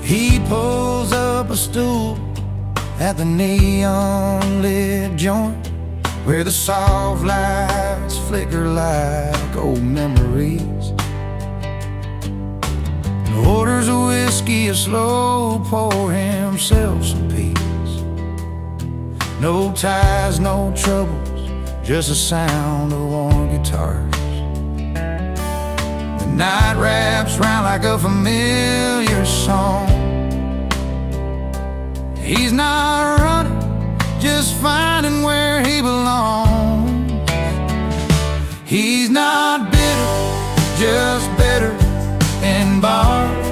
He pulls up a stool at the neon-lit joint where the soft lights flicker like old memories, and orders a whiskey, a slow pour, himself some peace. No ties, no troubles, just the sound of warm guitars. The night wraps round like a familiar song. He's not running, just finding where he belongs. He's not bitter, just better in bars,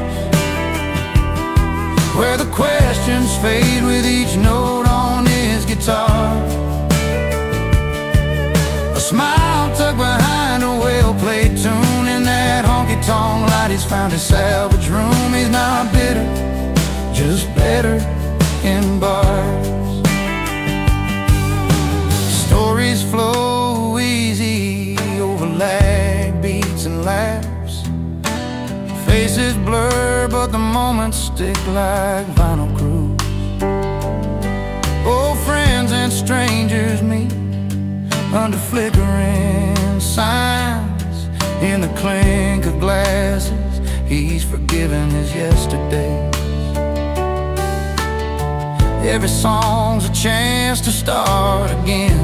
where the questions fade with each note on his guitar. A smile tucked behind a well-played tune, in that honky-tonk light he's found his salvage room. He's not bitter, just better in bars. Stories flow easy over lag beats and laughs. Faces blur, but the moments stick like vinyl grooves. Old friends and strangers meet under flickering signs. In the clink of glasses, he's forgiven his yesterdays. Every song's a chance to start again.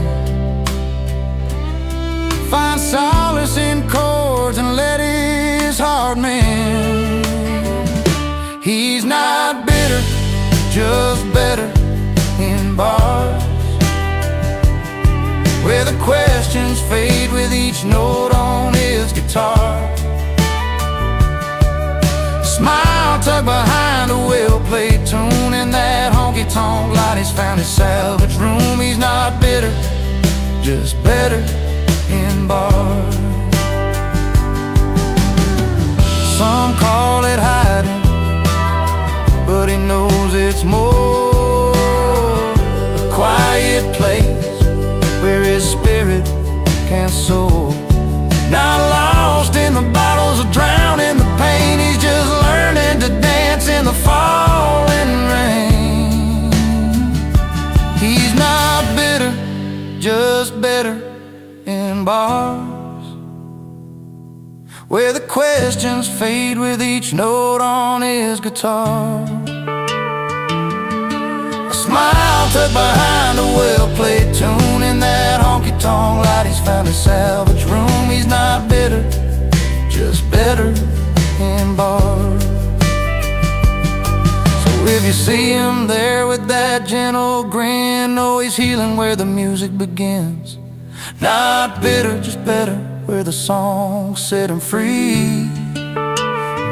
Find solace in chords and let his heart mend. He's not bitter, just better in bars, where the questions fade with each note on his guitar. A smile tucked behind a well-played tune, in that honky-tonk light he's found his salvage room. He's not bitter, just better in bars. Some call it hiding, but he knows it's more a quiet place where his spirit can soar. Not lost in the bottles or drowned in the pain. He's just learning to dance in the falling rain. He's not bitter, just better in bars, where the questions fade with each note on his guitar. A smile tucked behind a well-played tune, in that honky-tonk light he's found his salvage room. He's not bitter, just better in bars. So if you see him there with that gentle grin, know he's healing where the music begins. Not bitter, just better, where the songs set him free.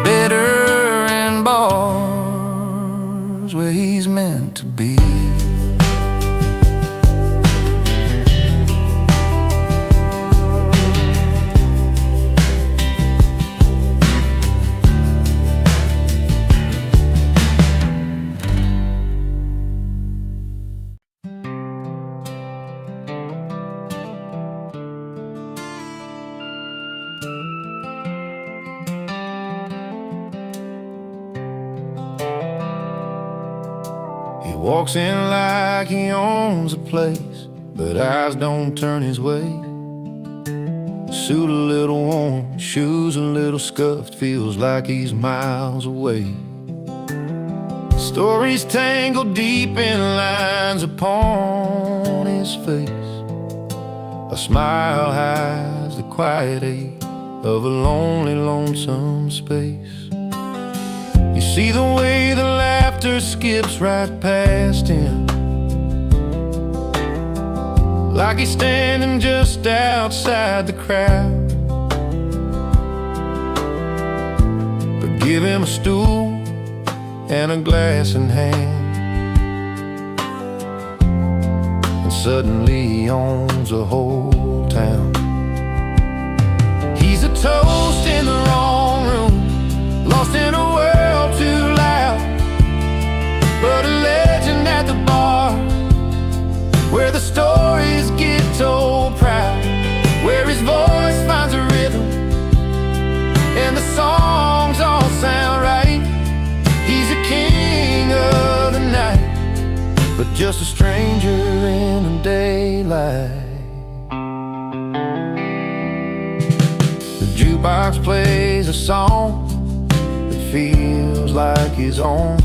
Better in bars, where he's meant to be. He walks in like he owns a place, but eyes don't turn his way. Suit a little worn, shoes a little scuffed, feels like he's miles away. Stories tangled deep in lines upon his face. A smile hides the quiet ache of a lonely, lonesome space. You see the way the laughter skips right past him, like he's standing just outside the crowd. But give him a stool and a glass in hand, and suddenly he owns a whole town. He's a toast in the wrong room, lost in a world too loud, but a legend at the bar, where the stories get told proud, where his voice finds a rhythm and the songs all sound right. He's a king just a stranger in the daylight. The jukebox plays a song that feels like his own,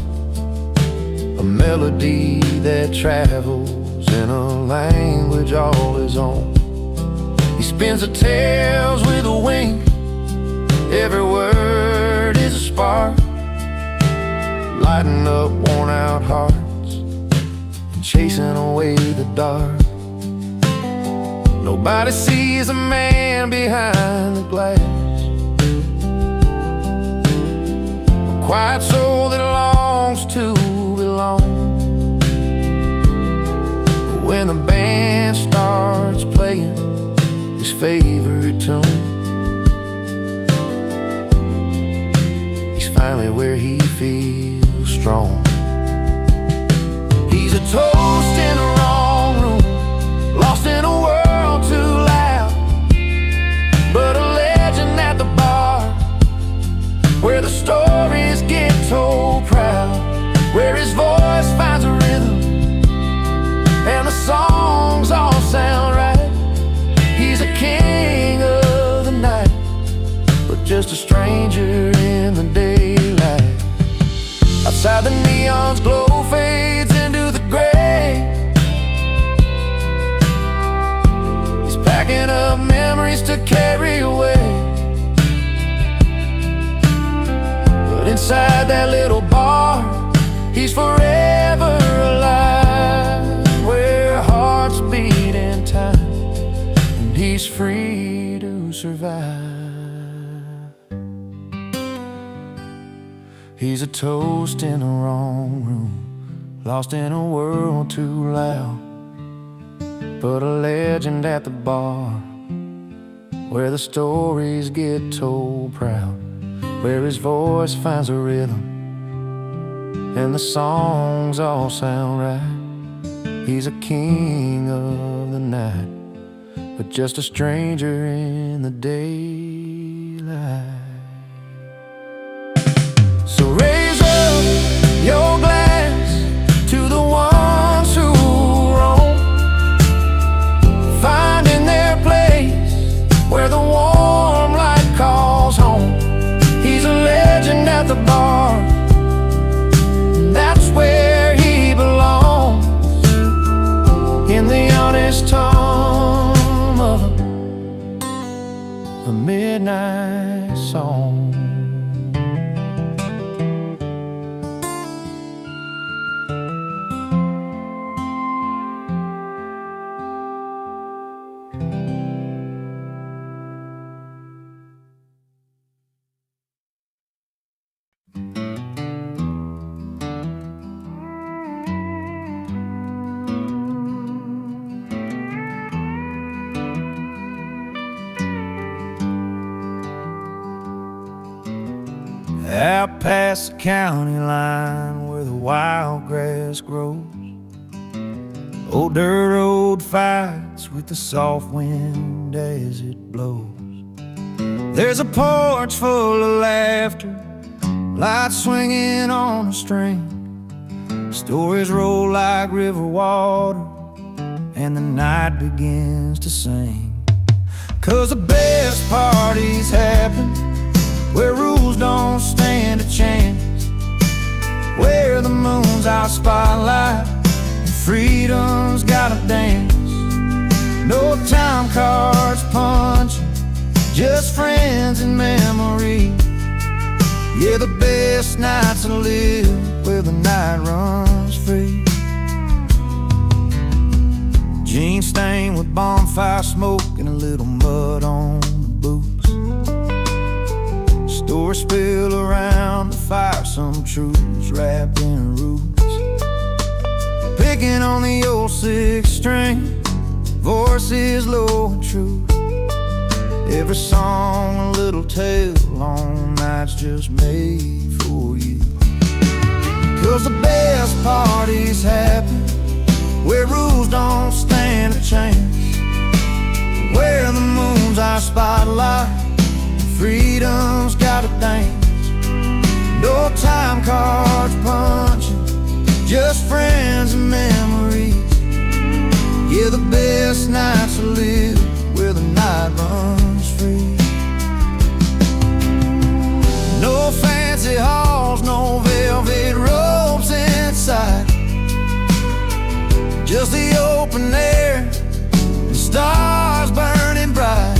a melody that travels in a language all his own. He spins the tales with a wink, every word is a spark, lighting up worn out hearts and chasing away the dark. Nobody sees a man behind the glass, a quiet soul that longs to belong. But when the band starts playing his favorite tune, he's finally where he feels strong. He's a toast in the wrong room, lost in a world too loud, but a legend at the bar, where the stories get told proud, where his voice finds a rhythm and the songs all sound right. He's a king of the night, but just a stranger in the daylight. Outside, the neon's glow fades into the gray. He's packing up memories to carry away, but inside that little bar, he's forever alive, where hearts beat in time and he's free to survive. He's a toast in the wrong room, lost in a world too loud, but a legend at the bar, where the stories get told proud, where his voice finds a rhythm and the songs all sound right. He's a king of the night, but just a stranger in the daylight. So raise up your glass to the ones who roam, finding their place where the warm light calls home. He's a legend at the bar, that's where he belongs, in the honest tone of a midnight song. Out past the county line where the wild grass grows, old dirt road fights with the soft wind as it blows. There's a porch full of laughter, lights swinging on a string. Stories roll like river water and the night begins to sing. 'Cause the best parties happen where rules don't stand a chance, where the moon's our spotlight and freedom's gotta dance. No time cards punching, just friends and memory. Yeah, the best nights to live where the night runs free. Jeans stained with bonfire smoke and a little mud on the boots. Stories spill around the fire, some truths wrapped in roots. Picking on the old six string, voices low and true. Every song a little tale, long nights just made for you. 'Cause the best parties happen where rules don't stand a chance, where the moon's our spotlight, freedom's gotta dance. No time cards punching, just friends and memories. Yeah, the best nights to live where the night runs free. No fancy halls, no velvet robes inside, just the open air, the stars burning bright.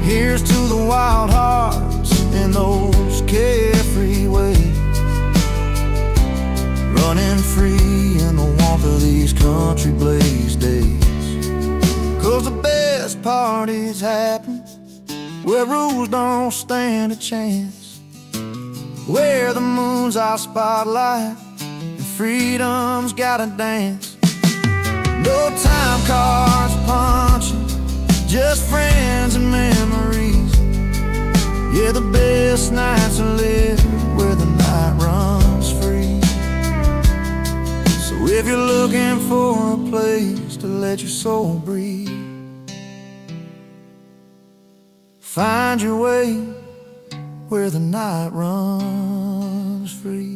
Here's to the wild hearts in those carefree ways, running free in the warmth of these country blaze days. 'Cause the best parties happen where rules don't stand a chance, where the moon's our spotlight and freedom's gotta dance. No time cards punching, just friends and memories. Yeah, the best nights to live where the night runs free. So if you're looking for a place to let your soul breathe, find your way where the night runs free.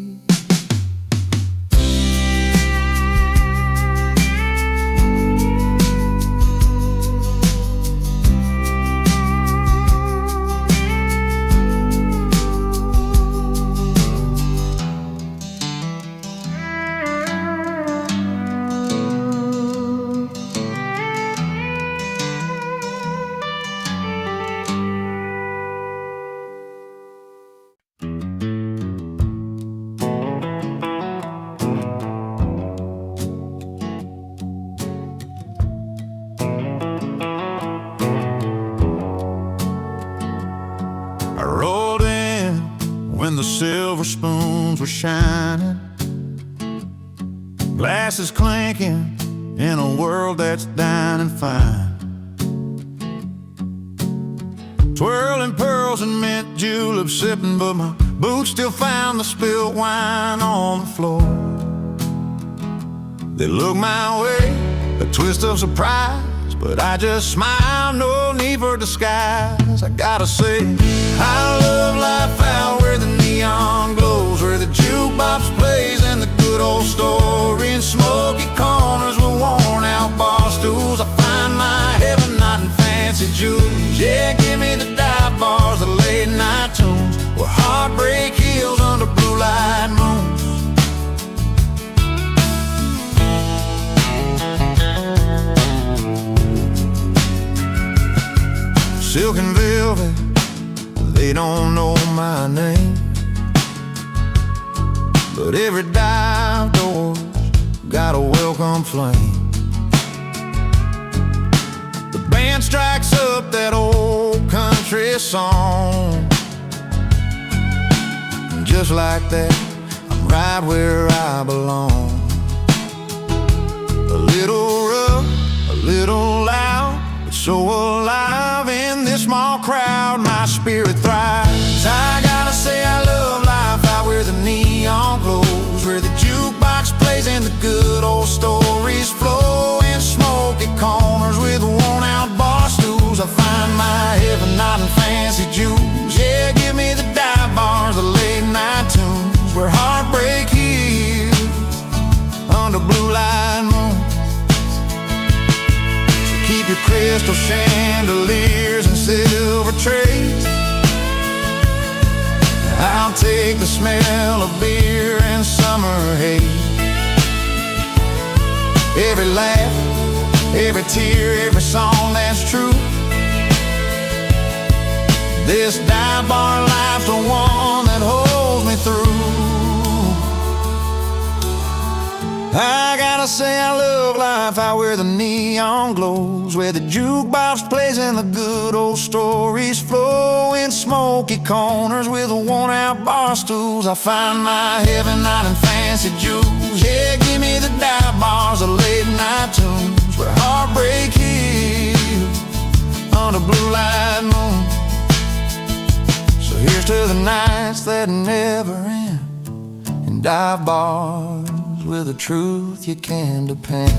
When the silver spoons were shining, glasses clinking in a world that's dining fine, twirling pearls and mint juleps sipping, but my boots still found the spilled wine on the floor. They look my way, a twist of surprise, but I just smile, no need for disguise. I gotta say, I love life out where the neon glows, where the jukebox plays and the good old story in smoky corners with worn out bar stools. I find my heaven not in fancy jewels. Yeah, give me the dive bars, the late night tunes, where heartbreak heals under blue light moons. Silk and velvet, they don't know my name, but every dive door's got a welcome flame. The band strikes up that old country song, and just like that, I'm right where I belong. A little rough, a little loud, but so alive in this small crowd, my spirit thrives. I gotta say I love life out where the neon glows, where the jukebox plays and the good old stories flow in smoky corners with worn out bar stools. I find my heaven not in fancy jewels. Yeah, give me the dive bars, the late night tunes, where heartbreak heals under blue light moon. So keep your crystal chandeliers and silver trays. I'll take the smell of beer and summer haze. Every laugh, every tear, every song that's true. This dive bar life's the one that holds me through. I gotta say I love life out where the neon glows, where the jukebox plays and the good old stories flow in smoky corners with the worn out bar stools. I find my heaven not in fancy jewels. Yeah, give me the dive bars, the late night tunes, where heartbreak heals under blue light moon. So here's to the nights that never end, and dive bars with the truth you can depend.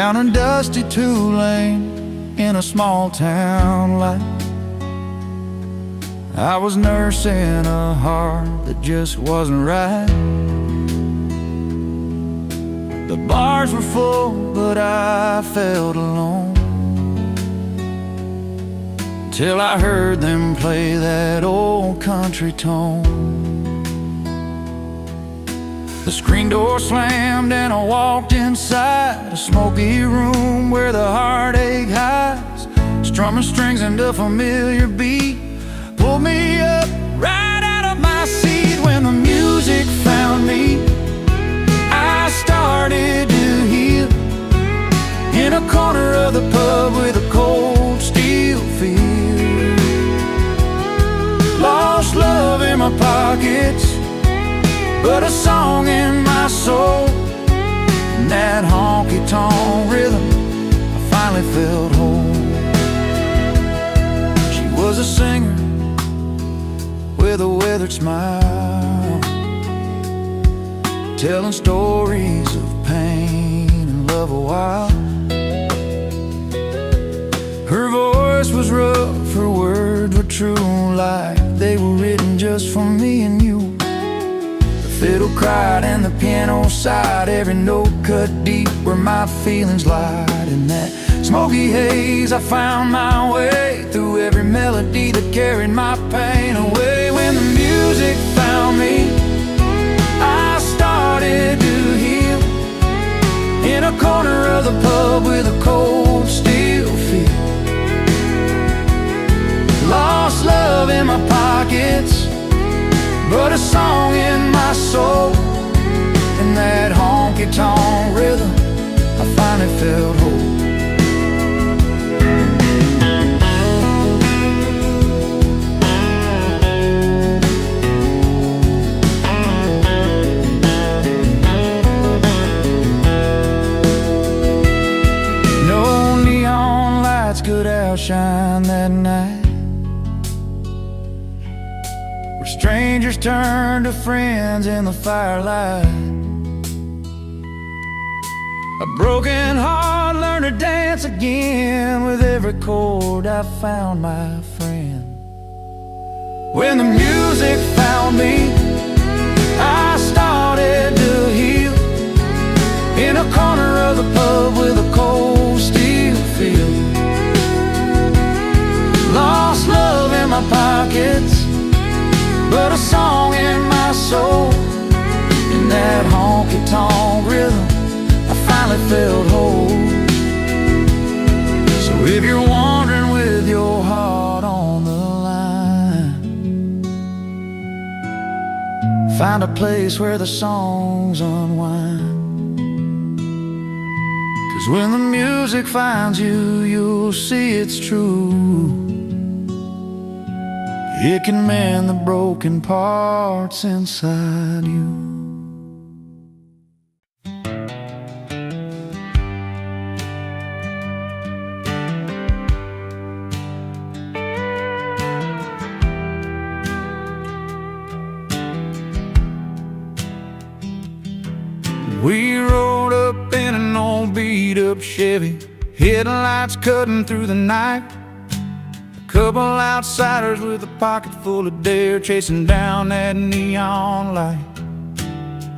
down in dusty Tulane in a small town life. I was nursing a heart that just wasn't right. The bars were full, but I felt alone, till I heard them play that old country tone. The screen door slammed and I walked inside a smoky room where the heartache hides, strumming strings and a familiar beat pulled me up right out of my seat. When the music found me, I started to heal in a corner of the pub with a cold steel feel. Lost love in my pockets, but a song in my soul, and that honky-tonk rhythm, I finally felt whole. She was a singer with a weathered smile, telling stories of pain and love a while. Her voice was rough, her words were true, like they were written just for me and you. The fiddle cried and the piano sighed, every note cut deep where my feelings lied. In that smoky haze I found my way through every melody that carried my pain away. When the music found me, I started to heal in a corner of the pub with a cold steel feel. Lost love in my pockets, but a song in my soul, and that honky-tonk rhythm, I finally felt whole. No neon lights could outshine that night, where strangers turned to friends in the firelight. A broken heart learned to dance again, with every chord I found my friend. When the music found me, I started to heal in a corner of the pub with a cold steel feel. Lost love in my pockets, but a song in my soul, in that honky-tonk rhythm, I finally felt whole. So if you're wandering with your heart on the line, find a place where the songs unwind. 'Cause when the music finds you, you'll see it's true. It can mend the broken parts inside you. We rode up in an old beat-up Chevy, headlights cutting through the night. Couple outsiders with a pocket full of dare, chasing down that neon light.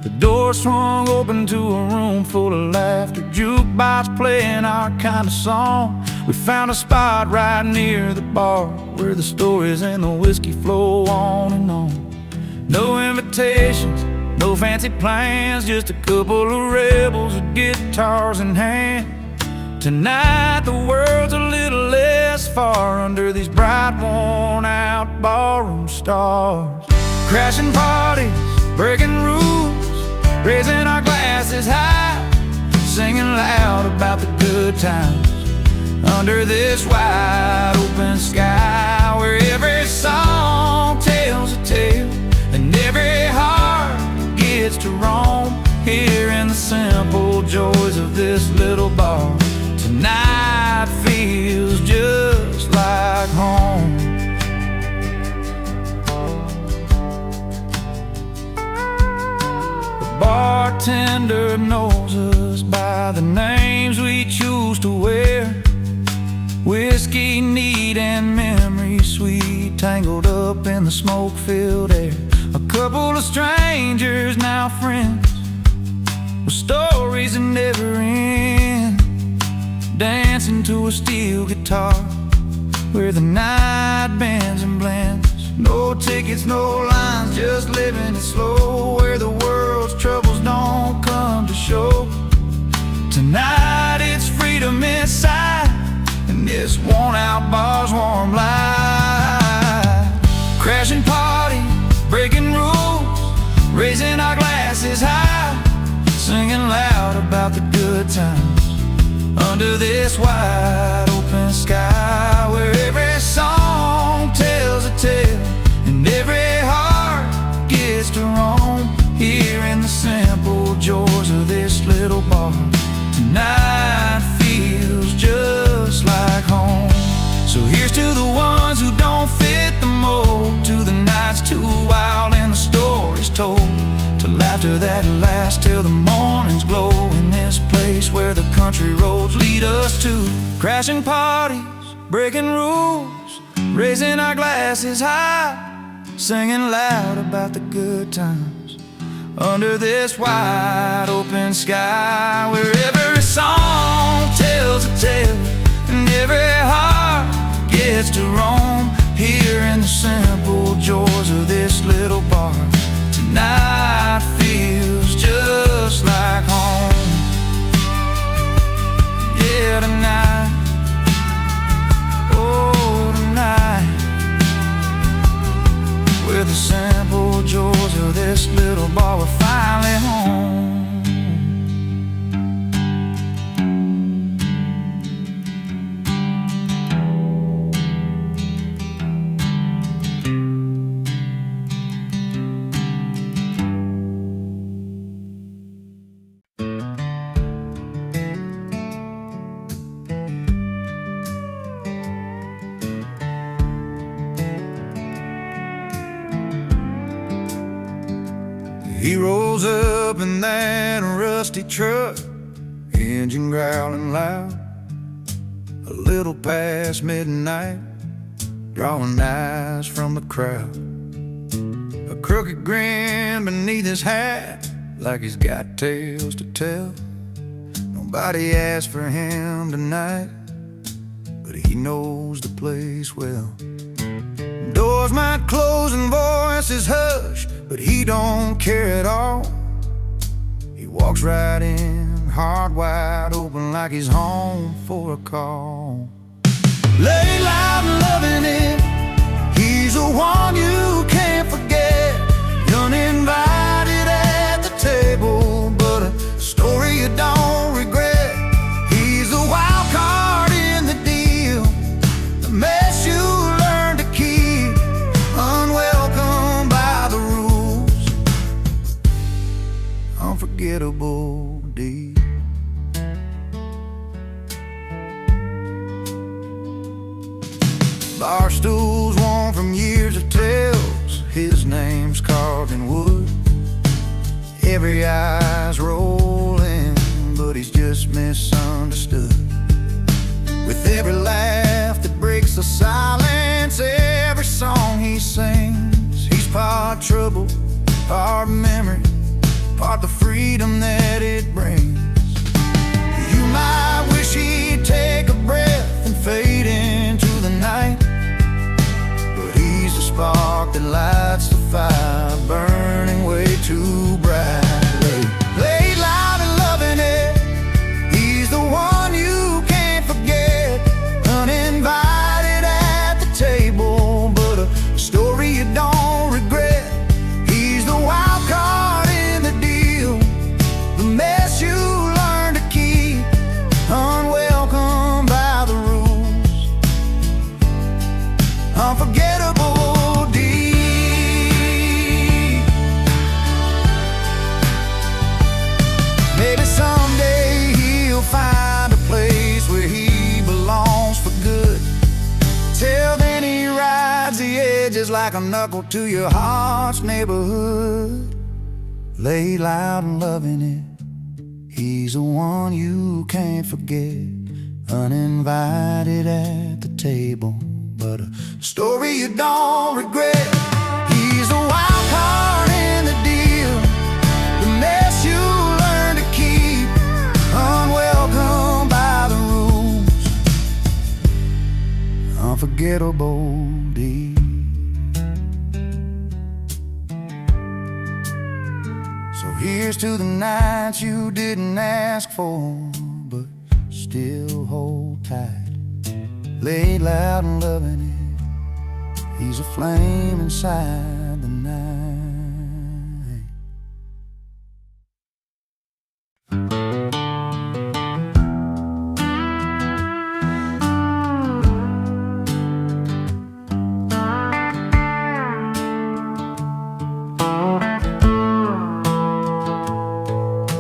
The door swung open to a room full of laughter, jukebox playing our kind of song. We found a spot right near the bar, where the stories and the whiskey flow on and on. No invitations, no fancy plans, just a couple of rebels with guitars in hand. Tonight the world's a little less far under these bright, worn-out ballroom stars. Crashing parties, breaking rules, raising our glasses high, singing loud about the good times under this wide open sky, where every song tells a tale and every heart gets to roam here in the simple joys of this little bar. Tonight feels just like home. The bartender knows us by the names we choose. we need and memories sweet, tangled up in the smoke-filled air. A couple of strangers, now friends, with stories that never end, dancing to a steel guitar where the night bends and blends. No tickets, no lines, just living it slow, where the world's troubles don't come to show. Tonight it's freedom inside, and this worn-out bar's warm light. Crashing party, breaking rules, raising our glasses high, singing loud about the good times under this wide open sky, where every song tells a tale and every heart gets to roam, here in the simple joys of this little bar. Tonight feels just like home. So here's to the ones who don't fit the mold, to the nights too wild and the stories told, to laughter that lasts till the morning's glow, in this place where the country roads lead us to. Crashing parties, breaking rules, raising our glasses high, singing loud about the good times under this wide open sky, where every song tells a tale and every heart gets to roam, here in the simple joys of this little bar. Tonight feels just like home. Yeah, tonight, oh tonight, with the simple joys of this little bar, we're finally home. He rolls up in that rusty truck, engine growling loud, a little past midnight, drawing eyes from the crowd. A crooked grin beneath his hat, like he's got tales to tell. Nobody asked for him tonight, but he knows the place well. Doors might close and voices hush, but he don't care at all. He walks right in, heart wide open, like he's home for a call. Lay loud and loving it, he's the one you can't forget. Uninvited at the table, but a story you don't regret. He's the wild card in the deal, the mess you learn to keep, unwelcome by the rules, unforgettable deed. Bar stools worn from years of tales, his name's carved in wood. Every eye's rolling, but he's just misunderstood. With every laugh that breaks the silence, every song he sings, he's part trouble, part memory, part the freedom that it brings. You might wish he'd take a breath and fade into the night, but he's the spark that lights the fire, burning way too brightly. Laid loud and loving it, he's the one you can't forget. Uninvited at the table, but a story you don't regret. He's the wild card in the deal, the mess you learn to keep, unwelcome by the rules, unforgettable deed. Maybe someday he'll find a place where he belongs for good. Till then he rides the edges like a knuckle to your heart's neighborhood. Lay loud and loving it, he's the one you can't forget. uninvited at the table, but a story you don't regret. He's a wild card in the deal, the mess you learn to keep, unwelcome by the rules, unforgettable deed. So here's to the nights you didn't ask for, but still hold tight. Lay loud and loving it, he's a flame inside the night.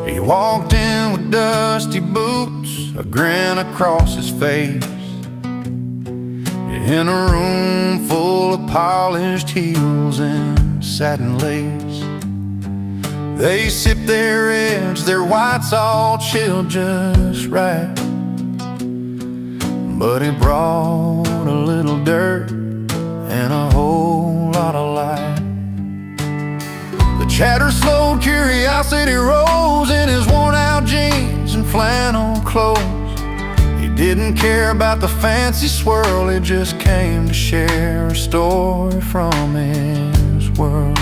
He walked in with dusty boots, a grin across his face, in a room full of polished heels and satin lace. They sipped their reds, their whites all chilled just right, but it brought a little dirt and a whole lot of light. The chatter slowed, curiosity rose in his worn-out jeans and flannel clothes. He didn't care about the fancy swirl, he just came to share a story from his world.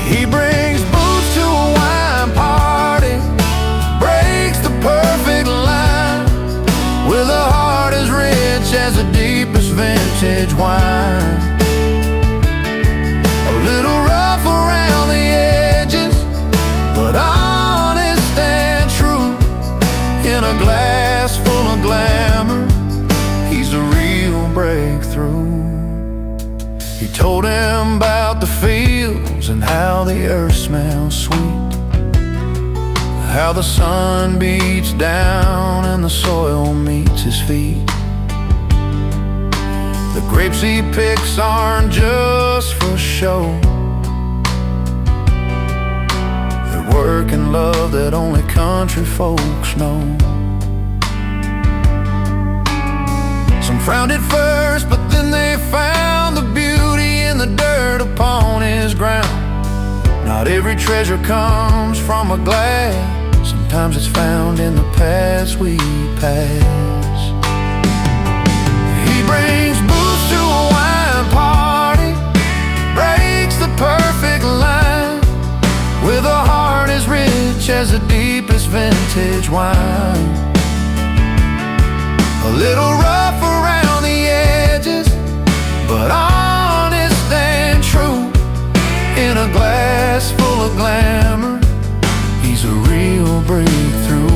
He brings booze to a wine party, breaks the perfect line, with a heart as rich as the deepest vintage wine. A little rough around the edges, but honest and true, in a glass full of glamour, he's a real breakthrough. He told him about the fields and how the earth smells sweet, how the sun beats down and the soil meets his feet. The grapes he picks aren't just for show, they're work and love that only country folks know. Some frowned at first, but then they found the beauty in the dirt upon his ground. Not every treasure comes from a glass, sometimes it's found in the paths we pass. He brings booze to a wine party, breaks the perfect line, with a heart as rich as the deepest vintage wine. A little rough around the edges, but honest and true, in a glass full of glamour, he's a real breakthrough.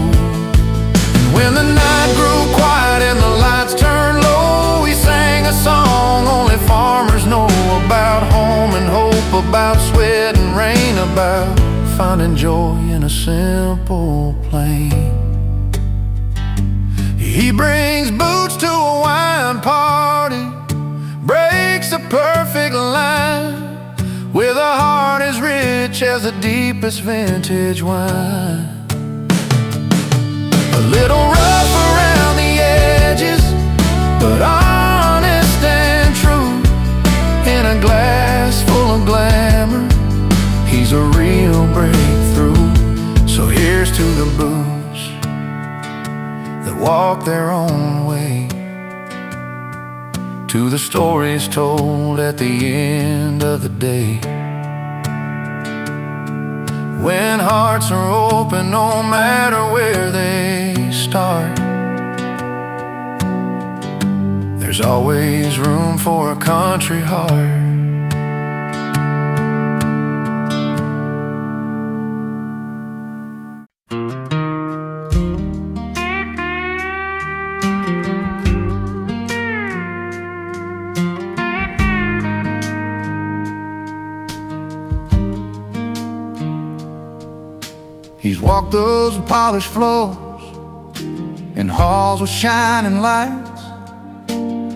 And when the night grew quiet and the lights turned low, he sang a song only farmers know about home and hope, about sweat and rain, about finding joy in a simple plain. He brings boots to a wine party, breaks a perfect line, with a heart as rich as the deepest vintage wine. A little rough around the edges, but honest and true, in a glass full of glamour, he's a real breakthrough. So here's to the boots that walk their own way, to the stories told at the end of the day. When hearts are open, no matter where they start, there's always room for a country heart. He's walked those polished floors in halls with shining lights,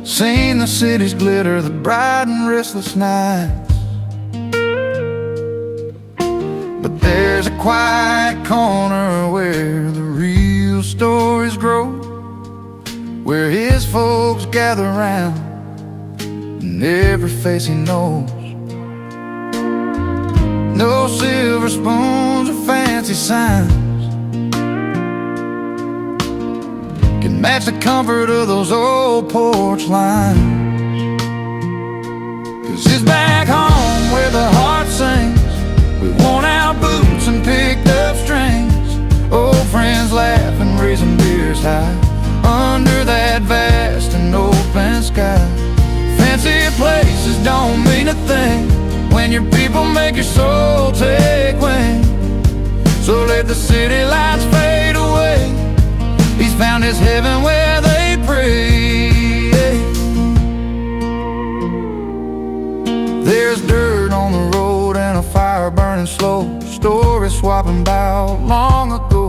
seen the city's glitter, the bright and restless nights. But there's a quiet corner where the real stories grow, where his folks gather round, and every face he knows. No silver spoons or fancy signs can match the comfort of those old porch lines. 'Cause it's back home where the heart sings, with worn out boots and picked up strings, old friends laugh and raising beers high under that vast and open sky. Fancy places don't mean a thing when your people make your soul take wing. So let the city lights fade away. He's found his heaven where they pray. There's dirt on the road and a fire burning slow, stories swapping about long ago,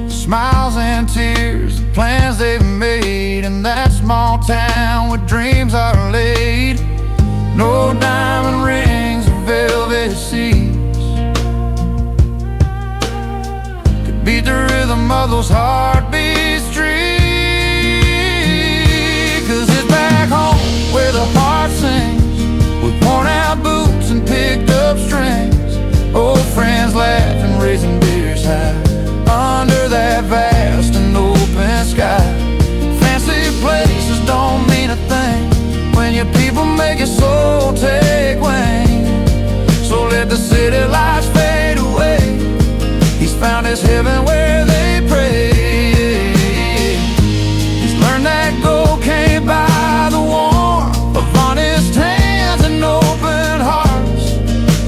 smiles and tears, the plans they've made in that small town where dreams are laid. No diamond rings or velvet seats could beat the rhythm of those heartbeats street. 'Cause it's back home where the heart sings, with worn out boots and picked up strings, old friends laugh and raising beers high under that vast and open sky. Fancy places don't mean a thing when your people make your soul take wing. So let the city lights fade away. He's found his heaven where they pray. He's learned that gold can't buy the warmth of honest hands and open hearts.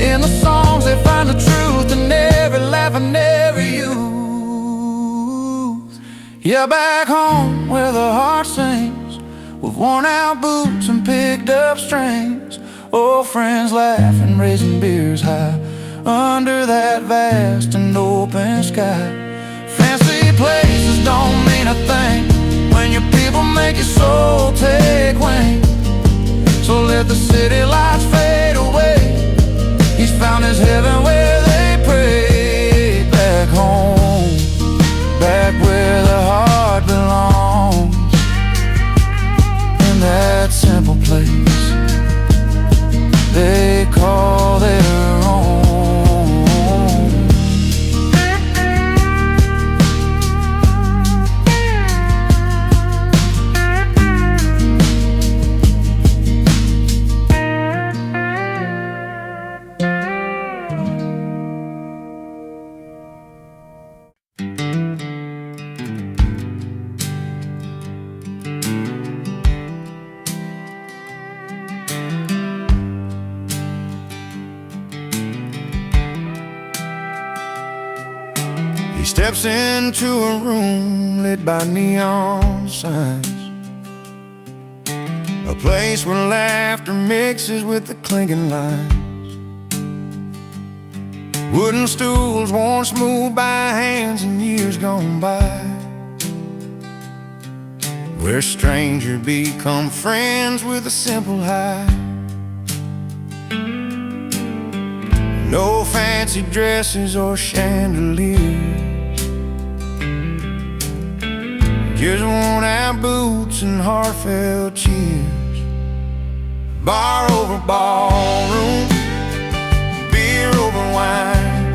In the songs they find the truth in every laugh and every youth. Yeah, back home where the heart sings, with worn out boots and picked up strings, old friends laugh and raising beers high under that vast and open sky. Fancy places don't mean a thing when your people make your soul take wing. So let the city lights fade away. He's found his heaven where they pray. Back home, back where the heart belongs, in that simple place they call their own. He steps into a room lit by neon signs, a place where laughter mixes with the clinking lines. Wooden stools worn smooth by hands in years gone by, where strangers become friends with a simple hi. No fancy dresses or chandeliers, just worn out boots and heartfelt cheers. Bar over ballroom, beer over wine.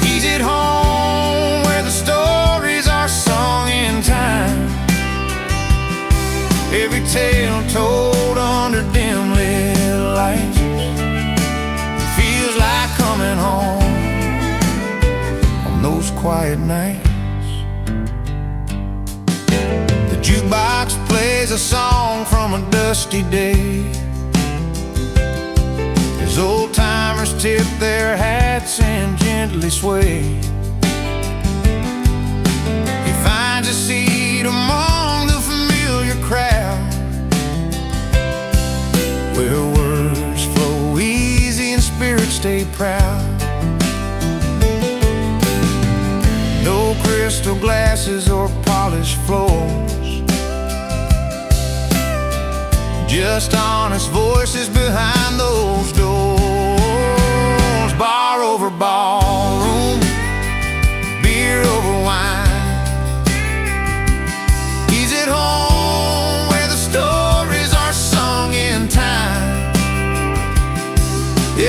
He's at home where the stories are sung in time, every tale told under dim lit lights. Feels like coming home on those quiet nights. The jukebox plays a song from a dusty day as old timers tip their hats and gently sway. He finds a seat among the familiar crowd, where words flow easy and spirits stay proud. No crystal glasses or polished floors, just honest voices behind those doors. Bar over ballroom, beer over wine.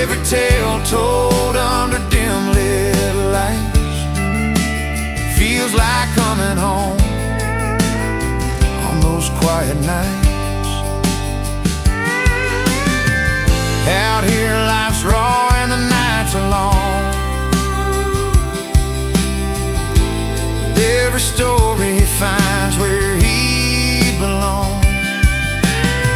Every tale told under dim lit lights feels like coming home on those quiet nights. Out here life's raw and the nights are long. Every story finds where he belongs.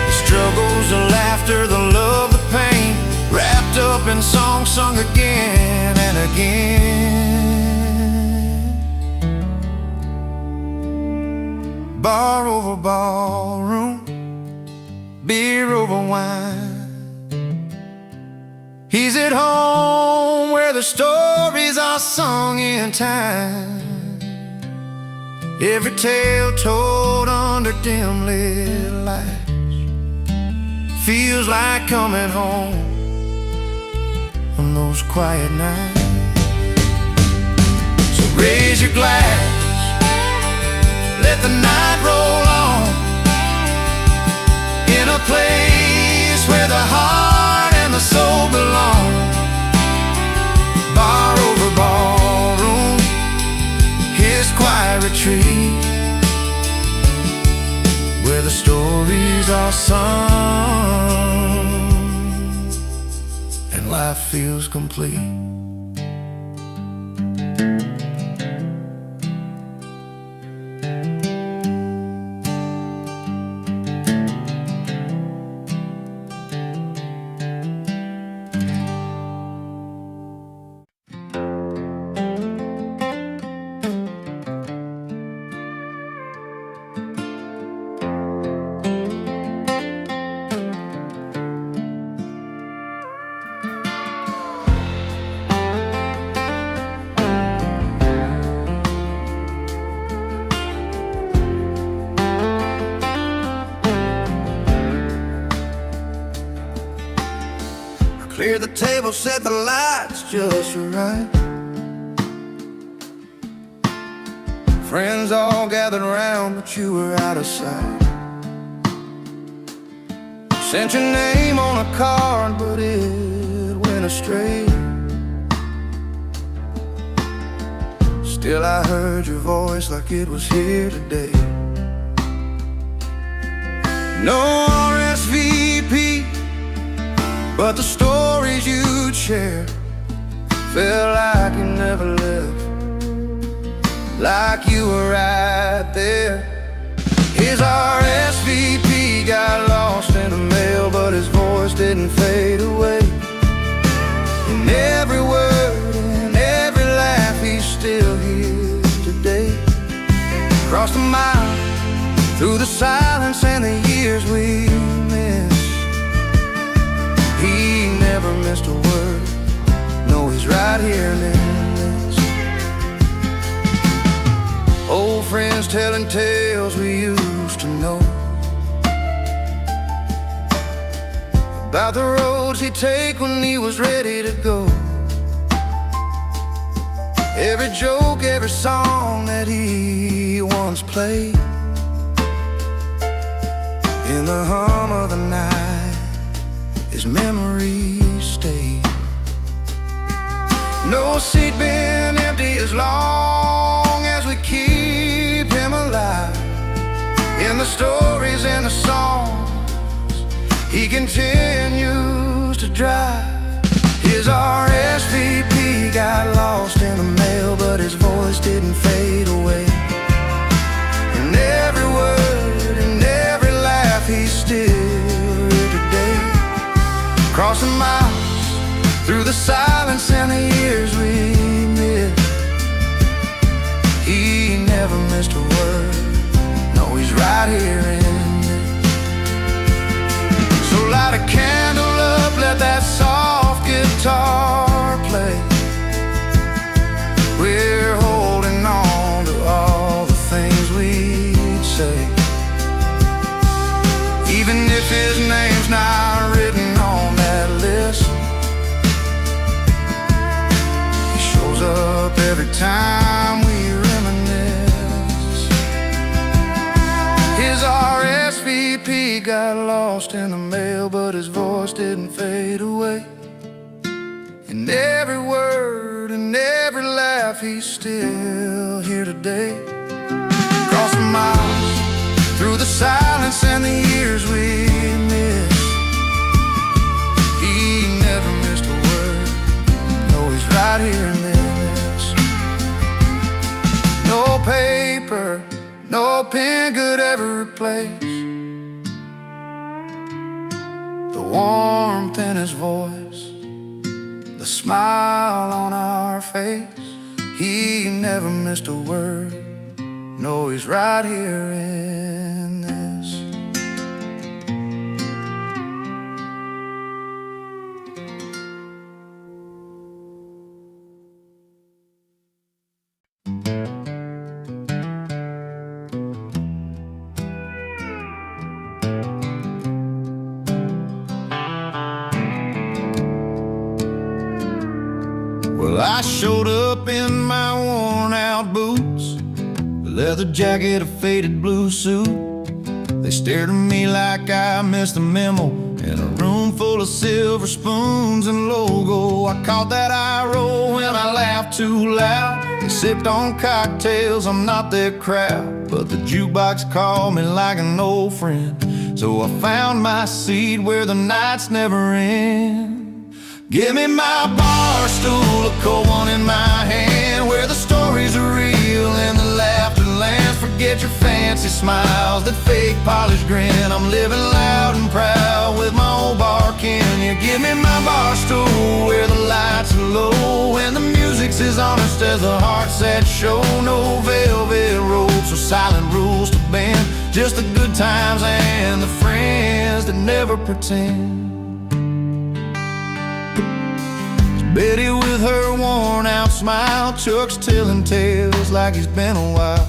The struggles, the laughter, the love, the pain, wrapped up in songs sung again and again. Bar over ballroom, beer over wine. He's at home where the stories are sung in time. Every tale told under dim lit lights feels like coming home on those quiet nights. So raise your glass, let the night roll on, in a place where the heart and the soul belong. Bar over ballroom, his quiet retreat, where the stories are sung and life feels complete. Clear the table, set the lights just right. Friends all gathered around, but you were out of sight. Sent your name on a card, but it went astray. Still I heard your voice like it was here today. No RSVP, but the stories you'd share felt like you never left, like you were right there. His RSVP got lost in the mail, but his voice didn't fade away. In every word and every laugh, he's still here today. Across the mile, through the silence and the years we missed, he never missed a word. No, he's right here in this. Old friends telling tales we used to know, about the roads he'd take when he was ready to go. Every joke, every song that he once played, in the hum of the night, his memories stay. No seat been empty as long as we keep him alive. In the stories and the songs, he continues to drive. His RSVP got lost in the mail, but his voice didn't fade away. And every word and every laugh, he's still here today. Crossing miles, through the silence and the years we missed, he never missed a word. No, he's right here in this. So light a candle up, let that soft guitar play. We're holding on to all the things we'd say, even if his name's not written on that list. He shows up every time we reminisce. His RSVP got lost in the mail, but his voice didn't fade away. every laugh, he's still here today. Across the miles, through the silence and the years we miss, he never missed a word. No, he's right here in this. No paper, no pen could ever replace the warmth in his voice, the smile on our face. He never missed a word. No, he's right here in this. Well, I showed up in my worn out boots, a leather jacket, a faded blue suit. They stared at me like I missed a memo in a room full of silver spoons and logo. I caught that eye roll when I laughed too loud. They sipped on cocktails, I'm not their crowd, but the jukebox called me like an old friend. So I found my seat where the nights never end. Give me my bar stool, a cold one in my hand, where the stories are real and the laughter lands. Forget your fancy smiles, that fake polished grin. I'm living loud and proud with my old bar kin. You give me my bar stool, where the lights are low and the music's as honest as the hearts that show. No velvet ropes or silent rules to bend, just the good times and the friends that never pretend. Betty with her worn out smile, Chuck's telling tales like he's been a while.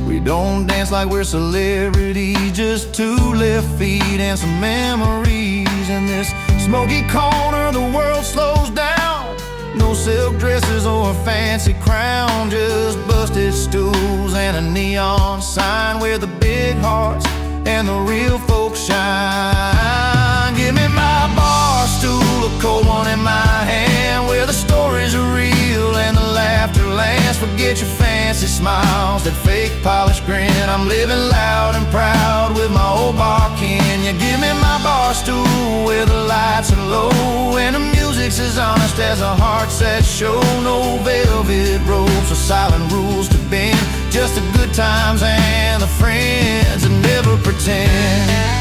We don't dance like we're celebrities, just two left feet and some memories. In this smoky corner the world slows down. No silk dresses or a fancy crown, just busted stools and a neon sign where the big hearts and the real folks shine. Give me my bar stool, a cold one in my hand, where the stories are real and the laughter lands. Forget your fancy smiles, that fake polished grin. I'm living loud and proud with my old bar kin. You give me my bar stool, where the lights are low and the music's as honest as the hearts that show. No velvet ropes or silent rules to bend, just the good times and the friends that never pretend.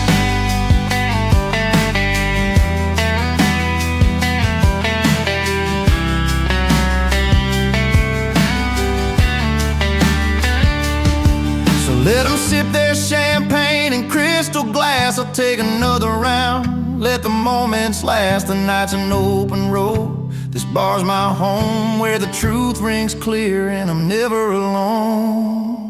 Let them sip their champagne in crystal glass. I'll take another round, let the moments last. The night's an open road, this bar's my home, where the truth rings clear and I'm never alone.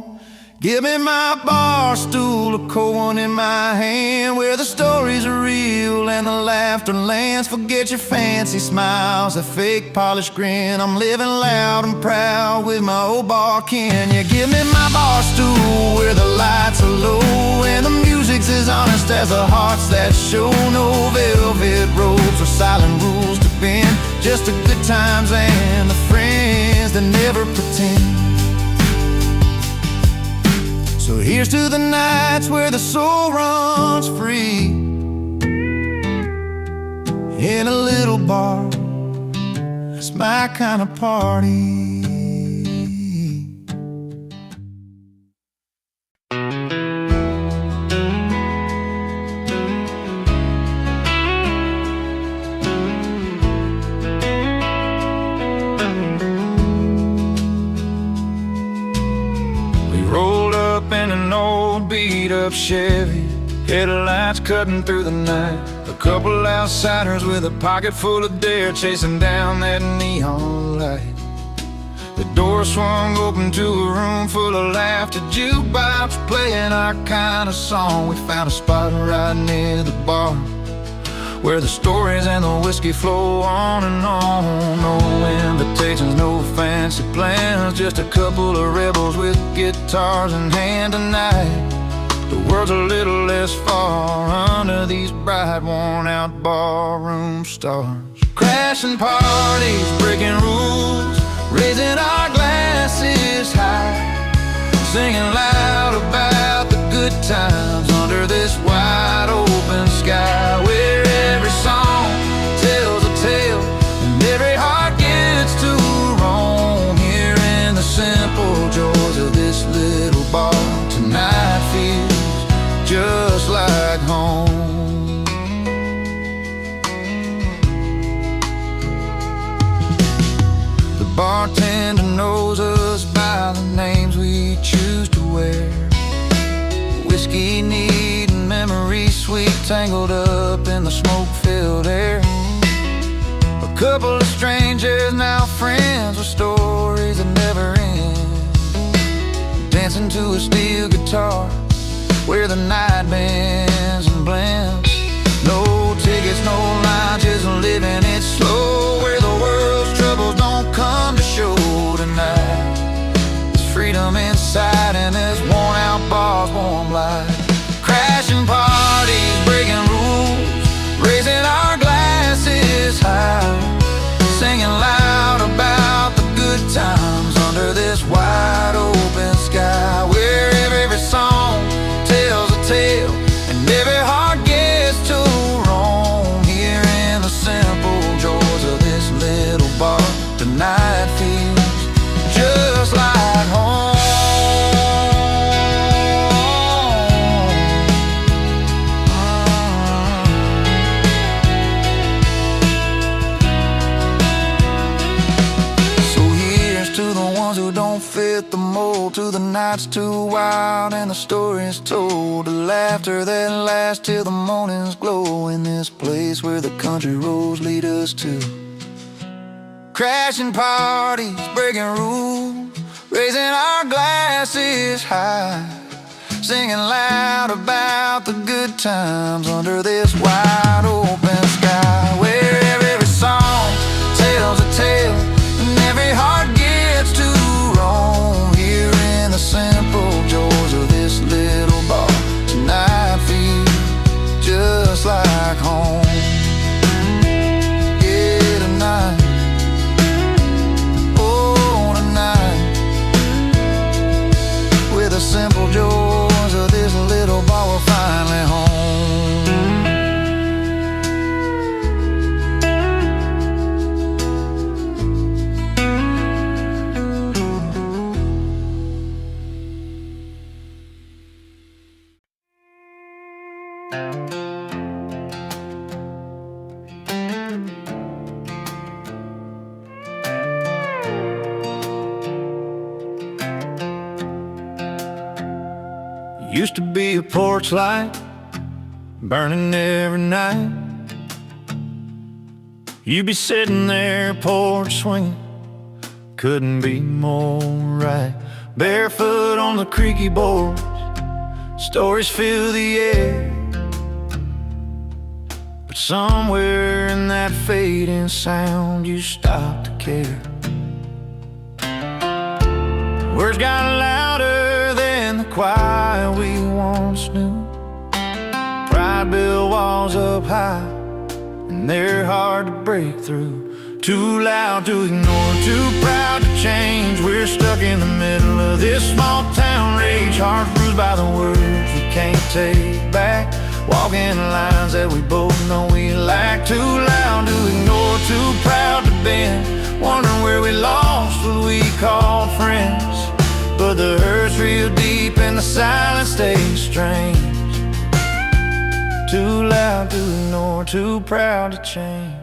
Give me my bar stool, a cold one in my hand, where the stories are real and the laughter lands. Forget your fancy smiles, a fake polished grin. I'm living loud and proud with my old bar kin. You give me my bar stool, where the lights are low and the music's as honest as the hearts that show. No velvet ropes or silent rules to bend, just the good times and the friends that never pretend. So here's to the nights where the soul runs free, in a little bar, it's my kind of party. In an old beat-up Chevy, headlights cutting through the night. A couple outsiders with a pocket full of dare, chasing down that neon light. The door swung open to a room full of laughter, jukebox playing our kind of song. We found a spot right near the bar, where the stories and the whiskey flow on and on. No invitations, no fancy plans, just a couple of rebels with guitars in hand tonight. The world's a little less far under these bright, worn-out barroom stars. Crashing parties, breaking rules, raising our glasses high, singing loud about the good times under this wide open sky, where every song tells a tale and every heart gets to roam. Here in the simple joys of this little bar, tonight feels just like home. The bartender knows us by the names we choose to wear. Whiskey neat and memory sweet, tangled up in the smoke-filled air. A couple of strangers, now friends, with stories that never end, dancing to a steel guitar where the night bends and blends. No tickets, no line, just living it slow, where the world's troubles don't come to show tonight. There's freedom inside and there's worn out bars, warm light. Crashing parties, breaking rules, raising our glasses high, singing loud about the good times under this wide open sky, where every song tells a tale and every heart gets to roam. Here in the simple joys of this little bar, tonight feels just like home. So here's to the ones who don't fit the mold, to the nights too wild and the stories told, the laughter that lasts till the mornings glow, in this place where the country roads lead us to. Crashing parties, breaking rules, raising our glasses high, singing loud about the good times under this wide open sky, where every song tells a tale and every heart gets to roam. Here in the simple joys of this little bar, tonight feels just like home. Yeah, tonight, oh tonight, with the simple joys of this little bar, we're finally home. Used to be a porch light burning every night. You'd be sitting there, porch swinging, couldn't be more right. Barefoot on the creaky boards, stories fill the air, but somewhere in that fading sound you stopped to care. Words got louder than the quiet we once knew. Pride built walls up high, and they're hard to break through. Too loud to ignore, too proud to change. We're stuck in the middle of this small town rage, hearts bruised by the words we can't take back, walking lines that we both know we lack. Too loud to ignore, too proud to bend, wondering where we lost what we called friends. But the hurt's real deep and the silence stays strange. Too loud to ignore, too proud to change.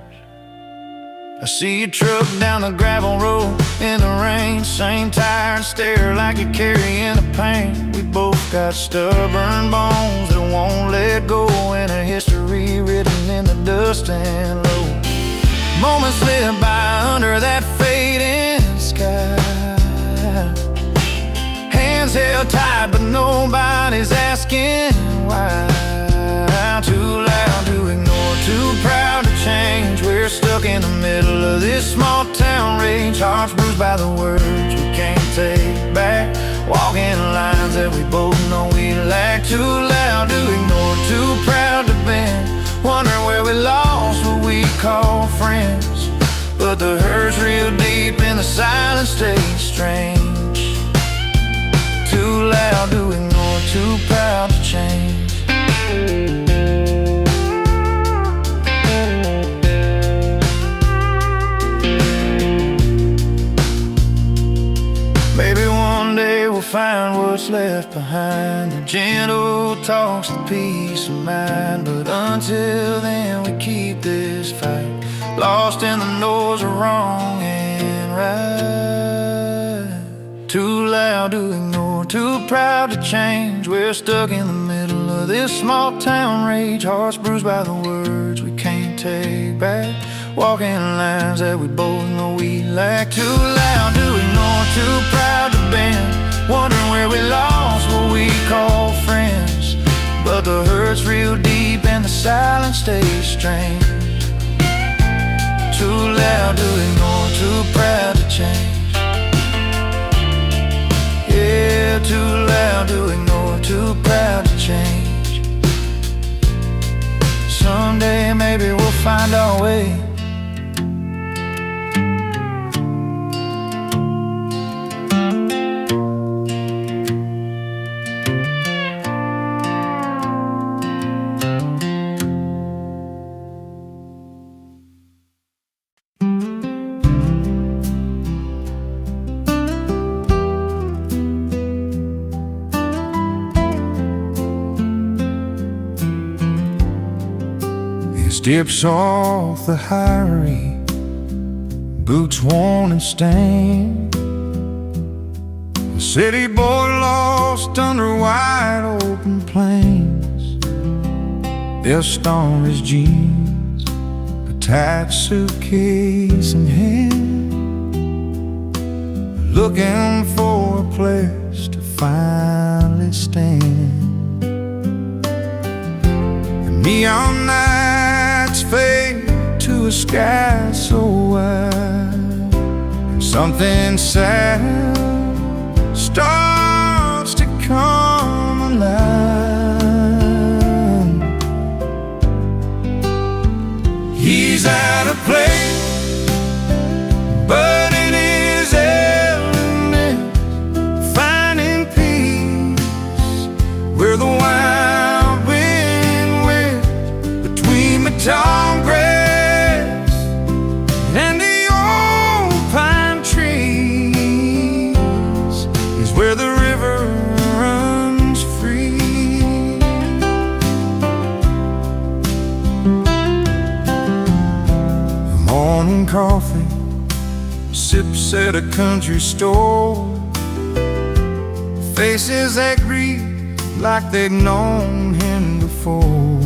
I see your truck down the gravel road in the rain, same tired stare like you're carrying the pain. We both got stubborn bones that won't let go, and a history written in the dust and low. Moments slip by under that fading sky, hands held tight but nobody's asking why. Too loud to ignore, too proud to change. We're stuck in the middle of this small town rage, hearts bruised by the words we can't take back, walking lines that we both know we lack. Too loud to ignore, too proud to bend, wondering where we lost what we call friends. But the hurt's real deep and the silence left behind, the gentle talks, the peace of mind. But until then we keep this fight, lost in the noise of wrong and right. Too loud to ignore, too proud to change. We're stuck in the middle of this small town rage, hearts bruised by the words we can't take back, walking lines that we both know we lack. Too loud to ignore, too proud to bend, wondering where we lost what we call friends. But the hurt's real deep and the silence stays strange. Too loud to ignore, too proud to change. Yeah, too loud to ignore, too proud to change. Someday maybe we'll find our way. Dips off the highway, boots worn and stained. A city boy lost under wide open plains. They'll storm his jeans, a tight suitcase in hand, looking for a place to finally stand. The neon nights fade to a sky so wide, and something sad starts to come alive. He's at a place, but in his element, finding peace where the wild wind whips between the tall grass and the old pine trees is where the river runs free. Morning coffee, sips at a country store, faces that greet like they've known him before.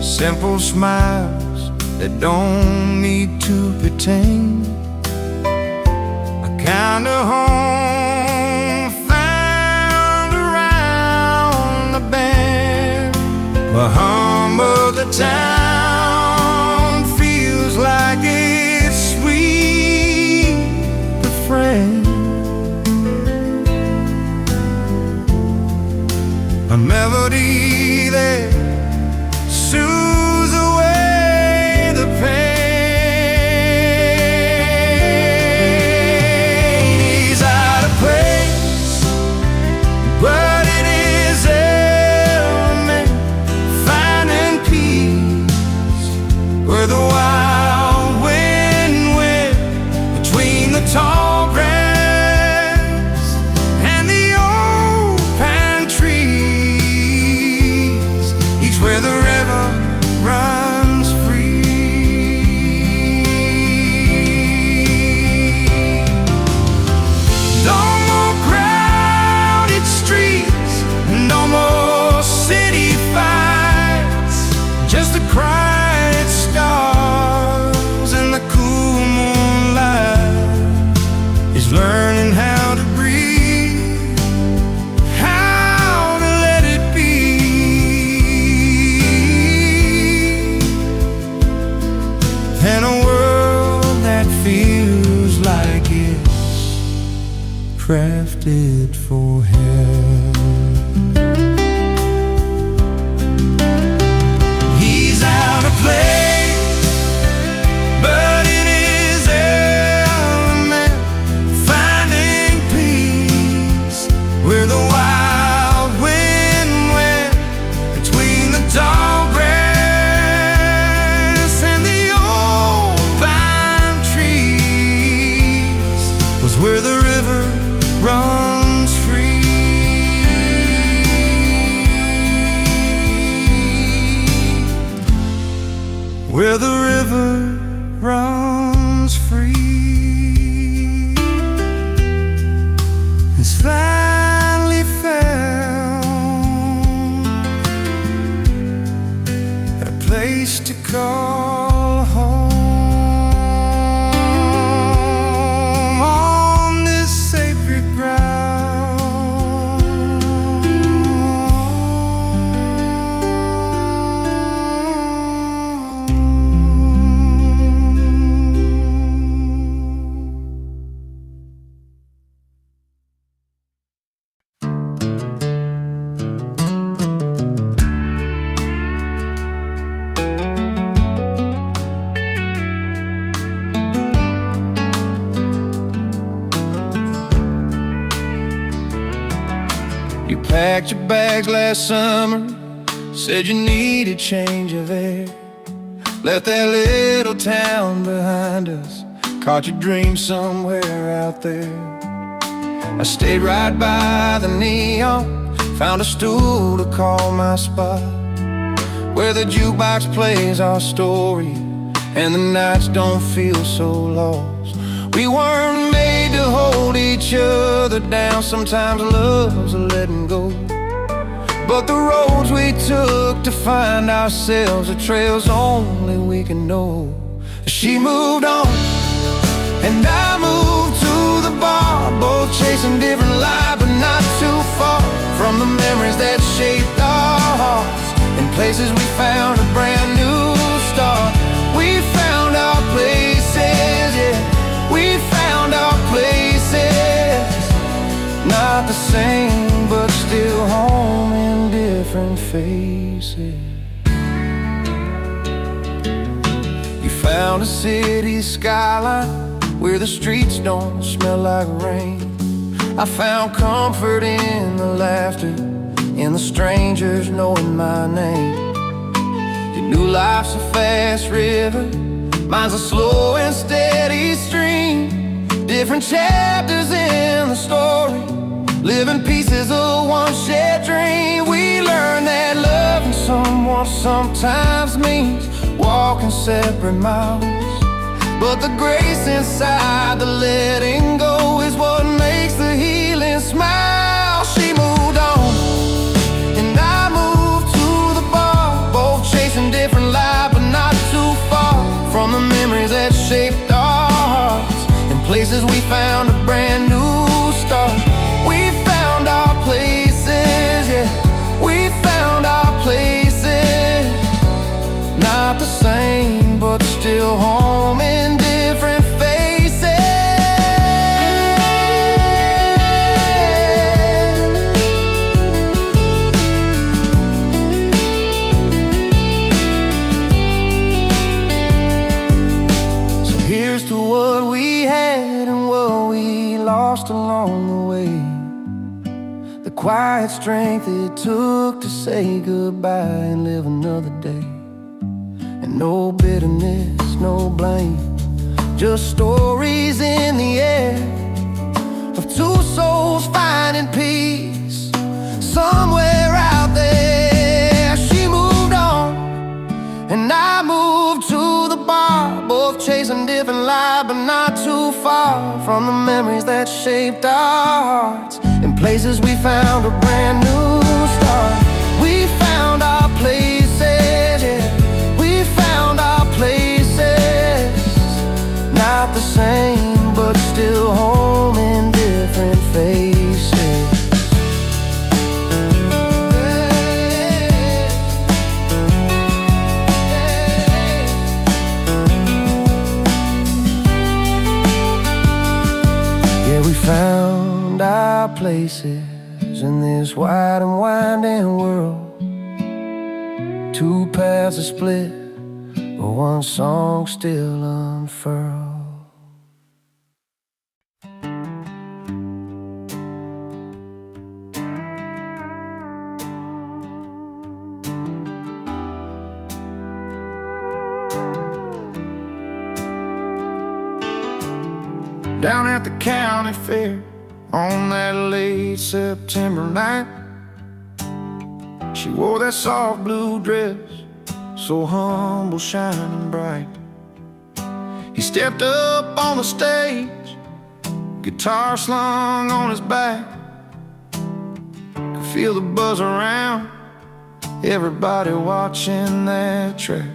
Simple smiles that don't need to pretend, a kind of home found around the bend. The hum of the town feels like it's sweet befriend, a melody that soothes away the pain. He's out of place, but in his element, finding peace where the wild wind whips between the tall grass and the old pine trees. He's where the river runs free. No more crowded streets, no more city fights, just the quiet stars and the cool moonlight. He's learning how to breathe, how to let it be. And a world that feels like it's crafted for him. He's out of place, but in his element, finding peace where the wild wind went between the tall grass and the old pine trees was where the river runs free. where the river runs free, has finally found a place to call home on this sacred ground. You packed your bags last summer, said you needed change of air. Left that little town behind us, caught your dream somewhere out there. I stayed right by the neon, found a stool to call my spot, where the jukebox plays our story and the nights don't feel so lost. We weren't made to hold each other down. Sometimes love's a letting go, but the roads we took to find ourselves are trails only we can know. She moved on, and I moved to the bar, both chasing different lives, but not too far from the memories that shaped our hearts. In places we found a brand new start. We found our places, yeah. We found our places, not the same, but still home in different faces. You found a city skyline where the streets don't smell like rain. I found comfort in the laughter, in the strangers knowing my name. You knew life's a fast river, mine's a slow and steady stream. Different chapters in the story, living pieces of one shared dream. We learned that loving someone sometimes means walking separate miles, but the grace inside the letting go is what makes the healing smile. She moved on, and I moved to the bar, both chasing different lives, but not too far from the memories that shaped our hearts. In places we found a brand new start. We found our places, yeah. We found our places, not the same, but still home in different faces. So here's to what we had and what we lost along the way, the quiet strength it took to say goodbye and live another day. And no bitterness, no blame, just stories in the air of two souls finding peace somewhere out there. She moved on, and I moved to the bar, both chasing different lives, but not too far from the memories that shaped our hearts. In places we found a brand new start. We found our places, yeah. We found our places, not the same, but still home in different faces. Yeah, we found our places in this wide and winding world. Two paths are split, but one song still unfurled. Down at the county fair on that late September night, she wore that soft blue dress so humble, shining bright. He stepped up on the stage, guitar slung on his back. Could feel the buzz around, everybody watching that track.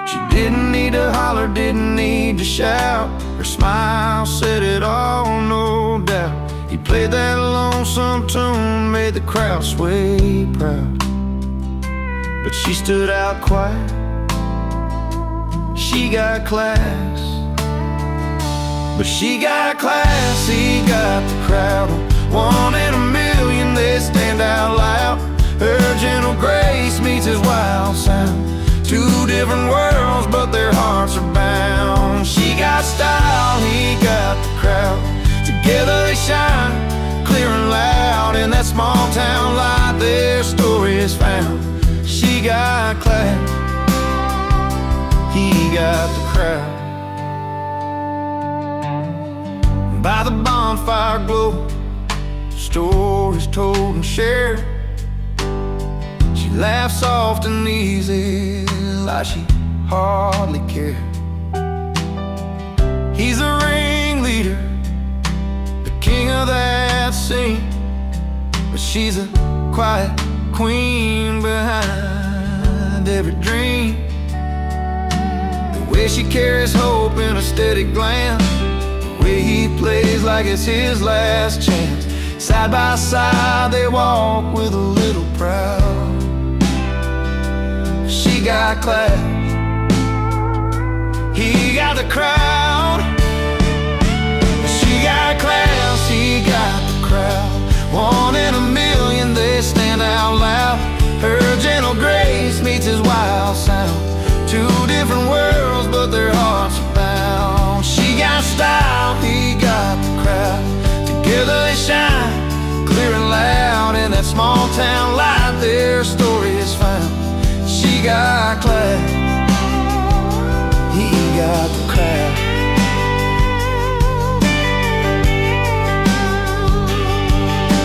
She didn't need to holler, didn't need to shout. Her smile said it all, no doubt. He played that lonesome tune, made the crowd sway proud. But she stood out quiet, she got class. But she got class, he got the crowd. One in a million, they stand out loud. Her gentle grace meets his wild sound. Two different worlds, but their hearts are bound. She got style, he got the crowd. Together they shine, clear and loud. In that small town light, their story is found. She got class, he got the crowd. By the bonfire glow, stories told and shared. She laughed soft and easy, like she hardly cared. He's a ringleader, the king of that scene. But she's a quiet queen behind every dream. The way she carries hope in a steady glance, the way he plays like it's his last chance. Side by side they walk with a little proud. She got class, he got the crowd. She got class, he got the crowd. One in a million, they stand out loud. Her gentle grace meets his wild sound. Two different worlds, but their hearts are bound. She got style, he got the crowd. Together they shine, clear and loud. In that small town light, their story is found. She got class, he got the crowd.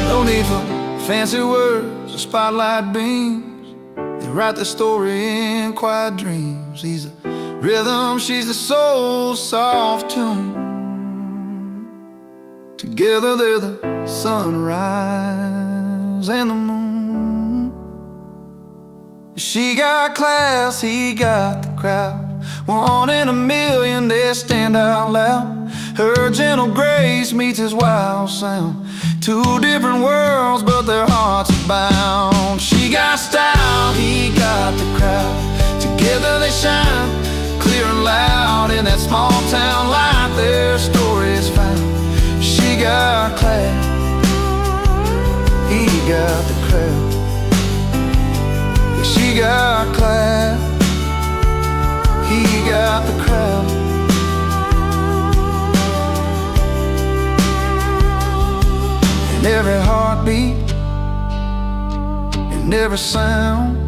No need for fancy words or spotlight beams. They write the story in quiet dreams. He's the rhythm, she's the soul, soft tune. Together they're the sunrise and the moon. She got class, he got the crowd. One in a million, they stand out loud. Her gentle grace meets his wild sound. Two different worlds, but their hearts are bound. She got style, he got the crowd. Together they shine, clear and loud. In that small town light, their story is found. She got class, he got the crowd. She got class, he got the crowd. And every heartbeat and every sound,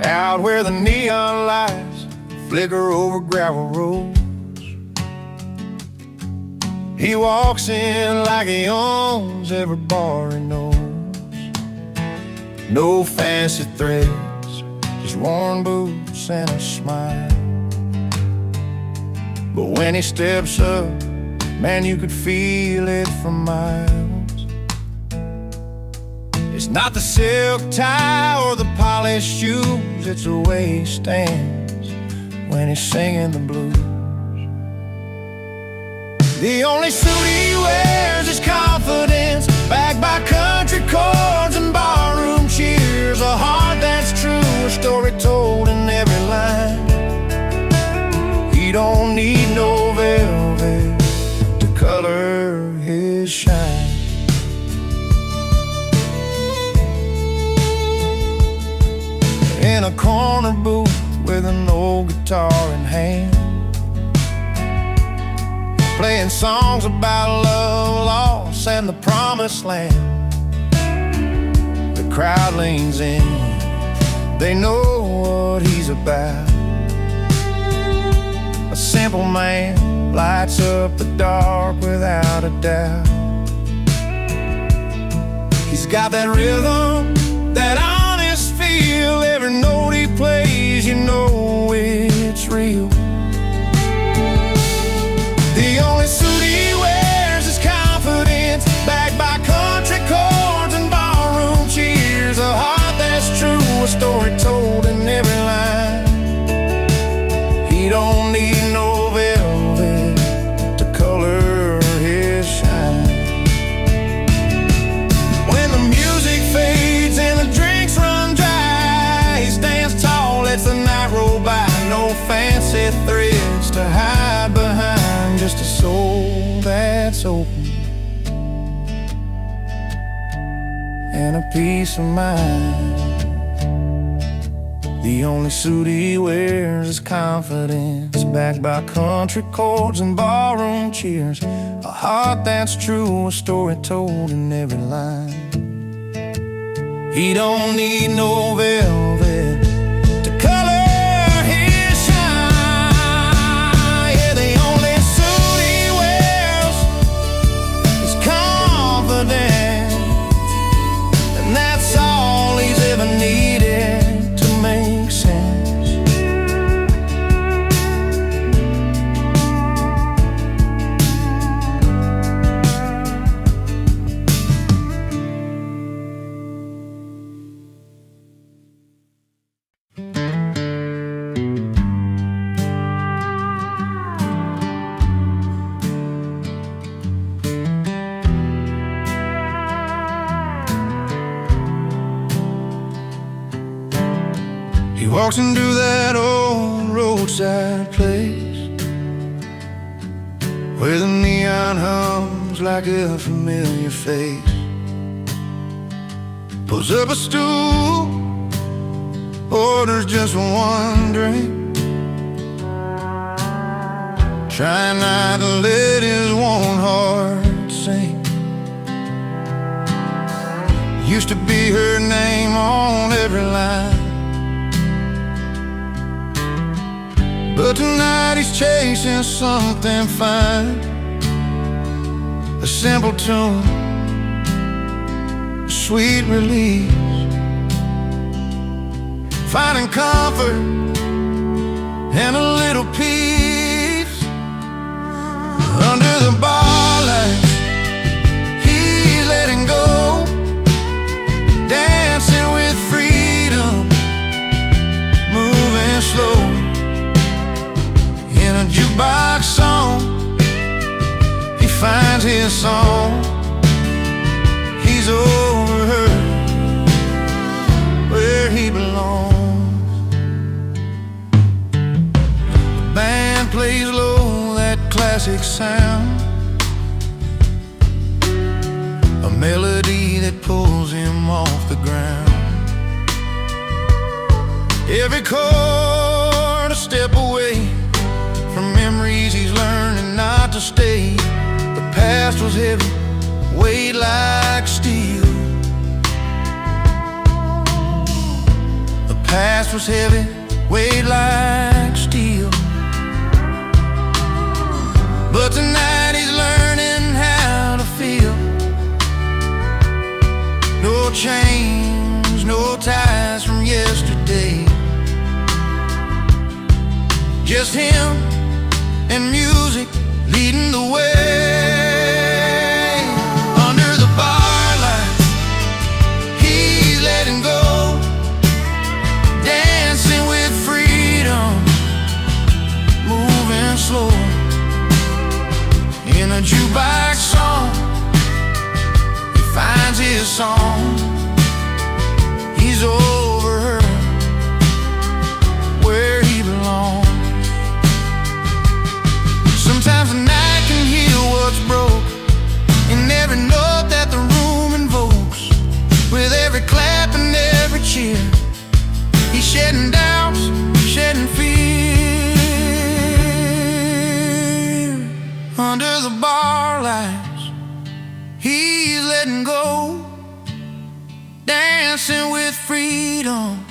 out where the neon lights flicker over gravel roads. He walks in like he owns every bar he knows. No fancy threads, just worn boots and a smile. But when he steps up, man, you could feel it from miles. It's not the silk tie or the polished shoes, it's the way he stands when he's singing the blues. The only suit he wears is confidence, backed by country chords and barroom cheers. A heart that's true, a story told in every line. He don't need no velvet to color his shine. In a corner booth with an old guitar in hand, playing songs about love, loss, and the promised land. The crowd leans in, they know what he's about. A simple man lights up the dark without a doubt. He's got that rhythm, that honest feel. Every note he plays, you know it's real. The only suit he wears is confidence, backed by country chords and ballroom cheers. A heart that's true, a story told in every line. He don't need no velvet to color his shine. When the music fades and the drinks run dry, he stands tall, lets the night roll by. No fancy threads to hide behind, just a soul that's open and a peace of mind. The only suit he wears is confidence, backed by country chords and ballroom cheers. A heart that's true, a story told in every line. He don't need no velvet to color his shine. Yeah, the only suit he wears is confidence, and that's all he's ever needed to make sense. He walks into that old roadside place where the neon hums like a familiar face. Pulls up a stool, orders just one drink, trying not to let his warm heart sink. Used to be her name on every line, but tonight he's chasing something fine. A simple tune, a sweet release, finding comfort and a little peace. Under the bar lights, he's letting go, dancing with freedom, moving slow. In a jukebox song, he finds his song. He's over her, where he belongs. The band plays low, that classic sound, a melody that pulls him off the ground. Every chord a step away from memories he's learning not to stay. The past was heavy, weighed like steel. The past was heavy, weighed like steel. But tonight he's learning how to feel. No chains, no ties from yesterday. Just him and music leading the way. Under the bar lights, he's letting go, dancing with freedom, moving slow. In a jukebox song, he finds his song. He's over her, where he belongs. Sometimes the night can heal what's broke, in every note that the room invokes. With every clap and every cheer, he's shedding doubts, shedding under the bar lights, he's letting go, dancing with freedom,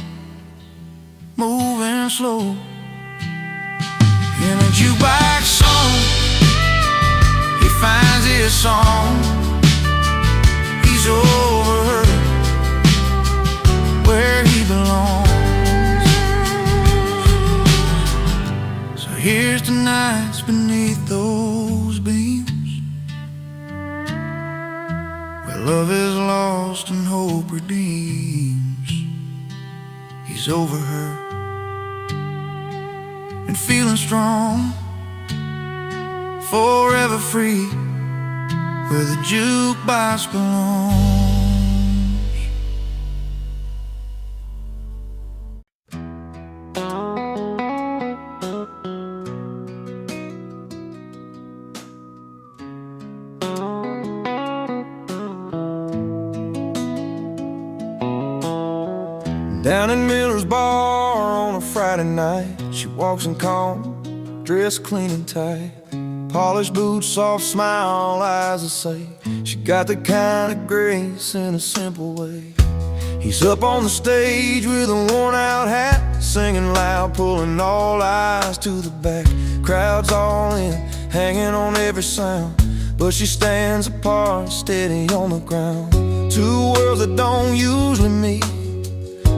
moving slow. In a jukebox song, he finds his song. He's over her, where he belongs. So here's to nights beneath those beams, where love is lost and hope redeems. He's over her and feeling strong, forever free, where the jukebox belongs. Down in Miller's bar on a Friday night, she walks in calm, dressed clean and tight, polished boots, soft smile, eyes that say she got the kind of grace in a simple way. He's up on the stage with a worn-out hat, singing loud, pulling all eyes to the back. Crowd's all in, hanging on every sound, but she stands apart, steady on the ground. Two worlds that don't usually meet,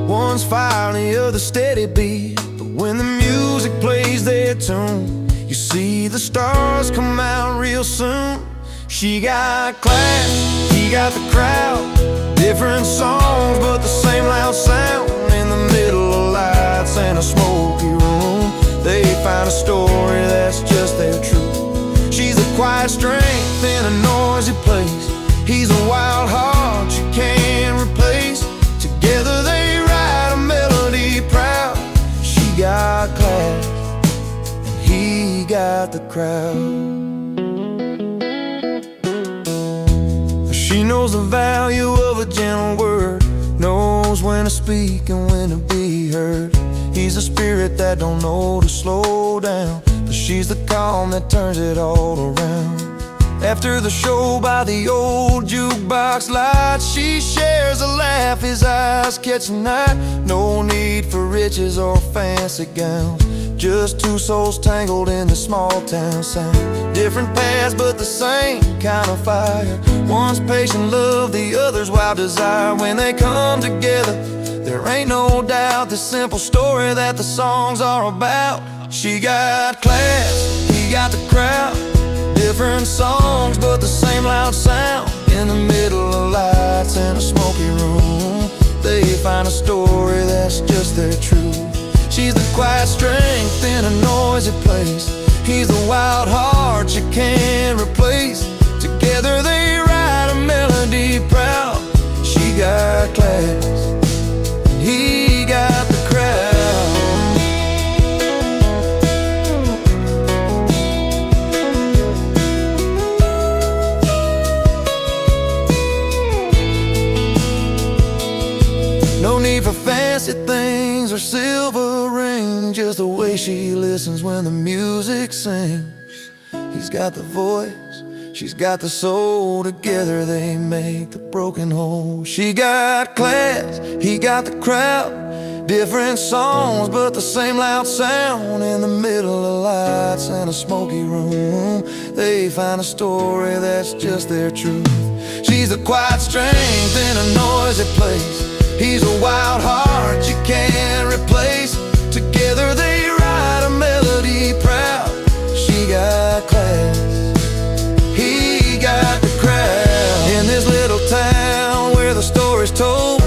one's fire and the other steady beat. But when the music plays their tune, you see the stars come out real soon. She got class, he got the crowd, different songs but the same loud sound. In the middle of lights and a smoky room, they find a story that's just their truth. She's a quiet strength in a noisy place, he's a wild heart you can't replace. Together they write a melody proud. She got class and he got the crowd. She knows the value of a gentle word, knows when to speak and when to be heard. He's a spirit that don't know to slow down, but she's the calm that turns it all around. After the show by the old jukebox lights, she shares a laugh, his eyes catch the night. No need for riches or fancy gowns, just two souls tangled in the small town sound. Different paths but the same kind of fire, one's patient love, the other's wild desire. When they come together, there ain't no doubt the simple story that the songs are about. She got class, he got the crowd, different songs but the same loud sound. In the middle of lights and a smoky room, they find a story that's just their truth. She's the quiet strength in a noisy place, he's the wild heart you can't replace. Together they write a melody proud. She got class, he got the crowd. No need for fancy things or silver rings, just the way she listens when the music sings. He's got the voice, she's got the soul, together they make the broken whole. She got class, he got the crowd, different songs but the same loud sound. In the middle of lights and a smoky room, they find a story that's just their truth. She's a quiet strength in a noisy place, he's a wild heart you can't replace. Together they write a melody proud. She got class, he got the crowd. In this little town where the story's told,